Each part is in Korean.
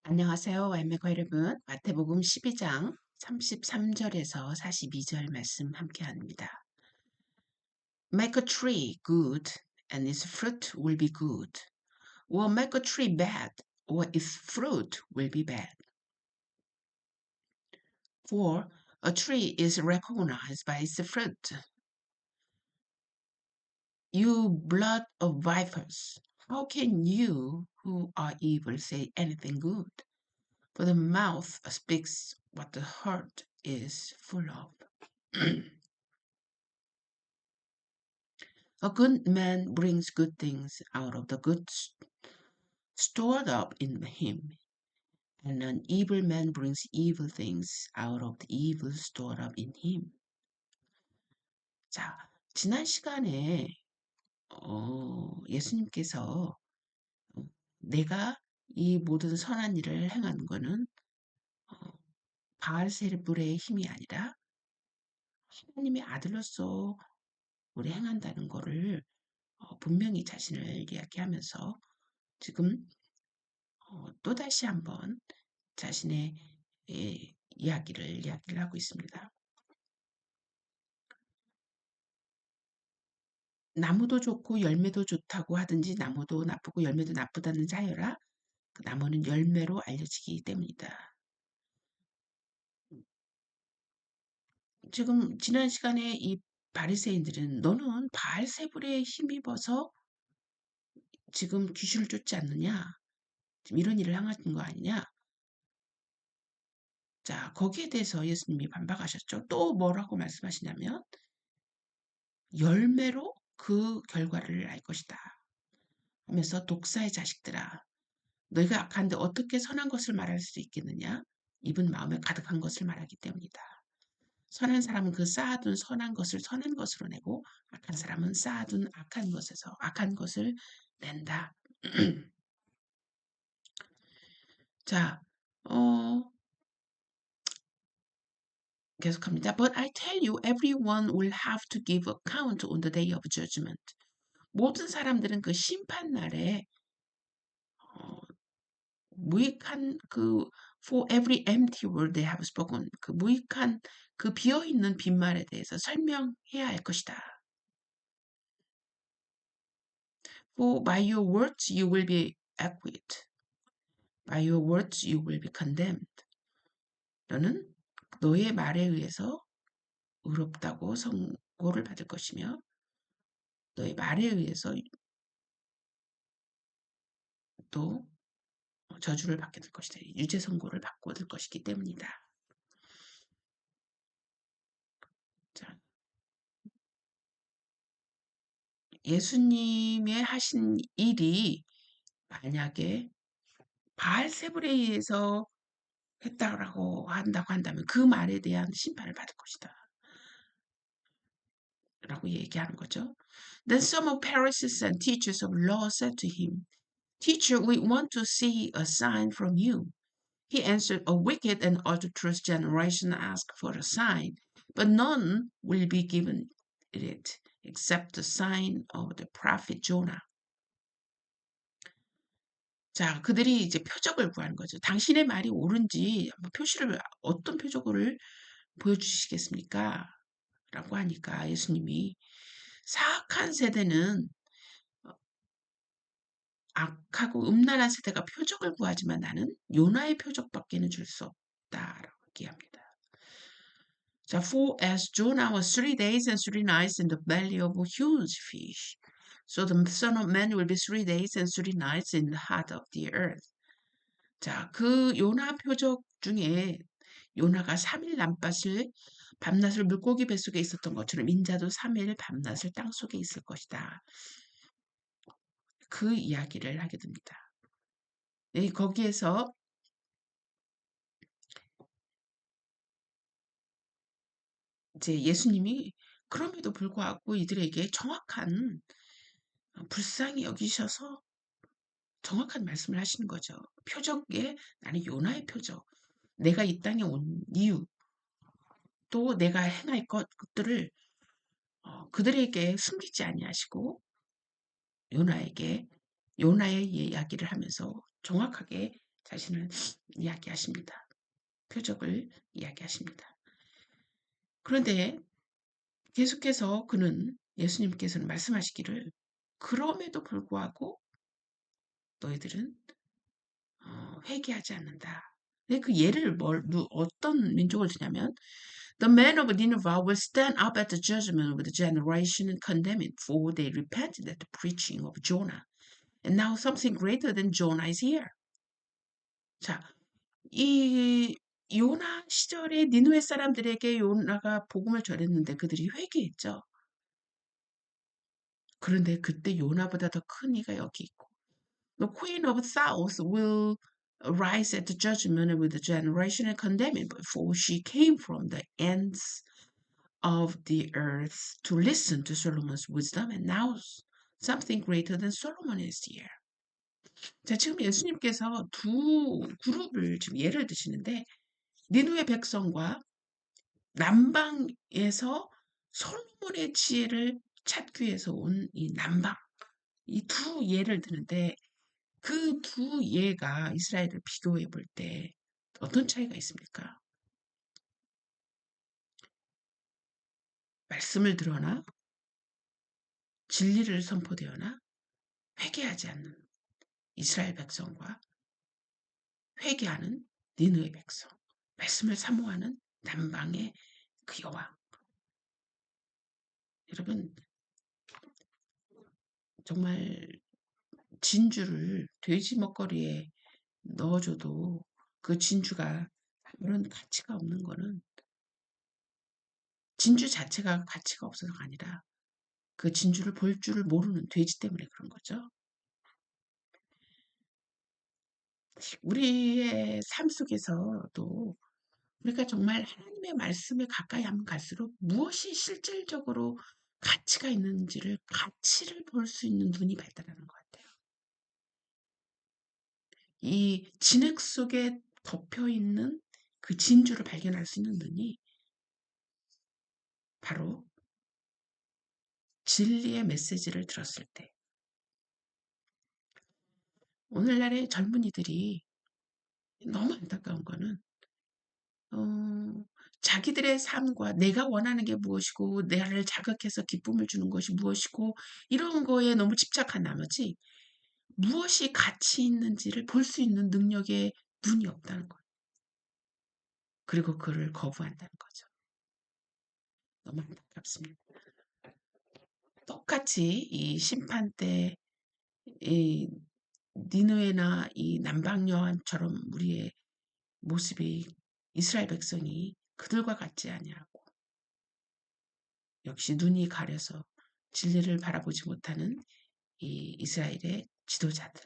안녕하세요. 와인메커 여러분. 마태복음 12장 33절에서 42절 말씀 함께 합니다. Make a tree good and its fruit will be good. Or make a tree bad or its fruit will be bad. For a tree is recognized by its fruit. You blood of vipers, how can you who are evil say anything good? For the mouth speaks what the heart is full of. A good man brings good things out of the good stored up in him, and an evil man brings evil things out of the evil stored up in him. 자, 지난 시간에 예수님께서 내가 이 모든 선한 일을 행하는 것은 바알세불의 힘이 아니라 하나님의 아들로서 우리 행한다는 것을 분명히 자신을 이야기하면서 지금 또다시 한번 자신의 이야기를 하고 있습니다. 나무도 좋고 열매도 좋다고 하든지 나무도 나쁘고 열매도 나쁘다는 자여라. 그 나무는 열매로 알려지기 때문이다. 지금 지난 시간에 이 바리새인들은 너는 바알세불에 힘입어서 지금 귀신을 쫓지 않느냐? 지금 이런 일을 행하는 거 아니냐? 자, 거기에 대해서 예수님이 반박하셨죠. 또 뭐라고 말씀하시냐면 열매로 그 결과를 알 것이다 하면서 독사의 자식들아 너희가 악한데 어떻게 선한 것을 말할 수 있겠느냐? 입은 마음에 가득한 것을 말하기 때문이다. 선한 사람은 그 쌓아둔 선한 것을 선한 것으로 내고 악한 사람은 쌓아둔 악한 것에서 악한 것을 낸다. 자, 계속합니다. But I tell you, everyone will have to give account on the day of judgment. 모든 사람들은 그 심판 날에 무익한 그 for every empty word they have spoken 그 무익한 그 비어 있는 빈말에 대해서 설명해야 할 것이다. For by your words you will be acquitted. By your words you will be condemned. 너는 너의 말에 의해서 의롭다고 선고를 받을 것이며 너의 말에 의해서 또 저주를 받게 될 것이다. 유죄 선고를 받고 될 것이기 때문이다. 자, 예수님의 하신 일이 만약에 바알세불에 의해서 했다고 한다면 그 말에 대한 심판을 받을 것이다. 라고 얘기하는 거죠. Then some of Pharisees and teachers of law said to him, Teacher, we want to see a sign from you. He answered, A wicked and adulterous generation asks for a sign, but none will be given it except the sign of the prophet Jonah. 자, 그들이 이제 표적을 구하는 거죠. 당신의 말이 옳은지 표시를 어떤 표적을 보여주시겠습니까? 라고 하니까 예수님이 사악한 세대는 악하고 음란한 세대가 표적을 구하지만 나는 요나의 표적밖에는 줄 수 없다라고 얘기합니다. 자, for as Jonah was 3 days and 3 nights in the belly of a huge fish, so the Son of Man will be 3 days and 3 nights in the heart of the earth. 자, 그 요나 표적 중에 요나가 3일 남밭을 밤낮을 물고기 뱃속에 있었던 것처럼 인자도 3일 밤낮을 땅속에 있을 것이다. 그 이야기를 하게 됩니다. 거기에서 이제 예수님이 그럼에도 불구하고 이들에게 정확한 불쌍히 여기셔서 정확한 말씀을 하시는 거죠. 표적에 나는 요나의 표적, 내가 이 땅에 온 이유, 또 내가 행할 것들을 그들에게 숨기지 아니하시고 요나의 이야기를 하면서 정확하게 자신을 이야기하십니다. 표적을 이야기하십니다. 그런데 계속해서 예수님께서는 말씀하시기를 그럼에도 불구하고 너희들은 회개하지 않는다. 근데 그 예를 어떤 민족을 드냐면 The men of Nineveh will stand up at the judgment of the generation and condemn it, for they repented at the preaching of Jonah. And now something greater than Jonah is here. 자, 이 요나 시절에 니느웨 사람들에게 요나가 복음을 전했는데 그들이 회개했죠. 그런데 그때 요나보다 더 큰 이가 여기 있고 The queen of south will rise at the judgment with the generation and condemn it, for she came from the ends of the earth to listen to Solomon's wisdom, and now something greater than Solomon is here. 자, 지금 예수님께서 두 그룹을 지금 예를 드시는데 니누의 백성과 남방에서 솔로몬의 지혜를 찾기 위해서 온 이 남방 이 두 예를 드는데 그 두 예가 이스라엘을 비교해 볼 때 어떤 차이가 있습니까? 말씀을 들어나 진리를 선포되거나 회개하지 않는 이스라엘 백성과 회개하는 니느의 백성, 말씀을 사모하는 남방의 그 여왕. 여러분 정말 진주를 돼지 먹거리에 넣어줘도 그 진주가 아무런 가치가 없는 거는 진주 자체가 가치가 없어서가 아니라 그 진주를 볼 줄을 모르는 돼지 때문에 그런 거죠. 우리의 삶 속에서도 우리가 정말 하나님의 말씀에 가까이 하면 갈수록 무엇이 실질적으로 가치가 있는지를 가치를 볼 수 있는 눈이 발달하는 것 같아요. 이 진흙 속에 덮여 있는 그 진주를 발견할 수 있는 눈이 바로 진리의 메시지를 들었을 때 오늘날의 젊은이들이 너무 안타까운 거는 자기들의 삶과 내가 원하는 게 무엇이고 나를 자극해서 기쁨을 주는 것이 무엇이고 이런 거에 너무 집착한 나머지 무엇이 가치 있는지를 볼 수 있는 능력에 눈이 없다는 거예요. 그리고 그를 거부한다는 거죠. 너무 안타깝습니다. 똑같이 이 심판 때 이 니느웨나 이 남방 여왕처럼 우리의 모습이 이스라엘 백성이 그들과 같지 아니하고 역시 눈이 가려서 진리를 바라보지 못하는 이 이스라엘의 지도자들.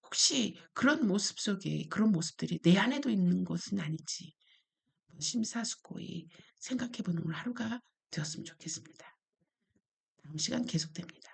혹시 그런 모습 속에 그런 모습들이 내 안에도 있는 것은 아닌지 심사숙고히 생각해보는 오늘 하루가 되었으면 좋겠습니다. 다음 시간 계속됩니다.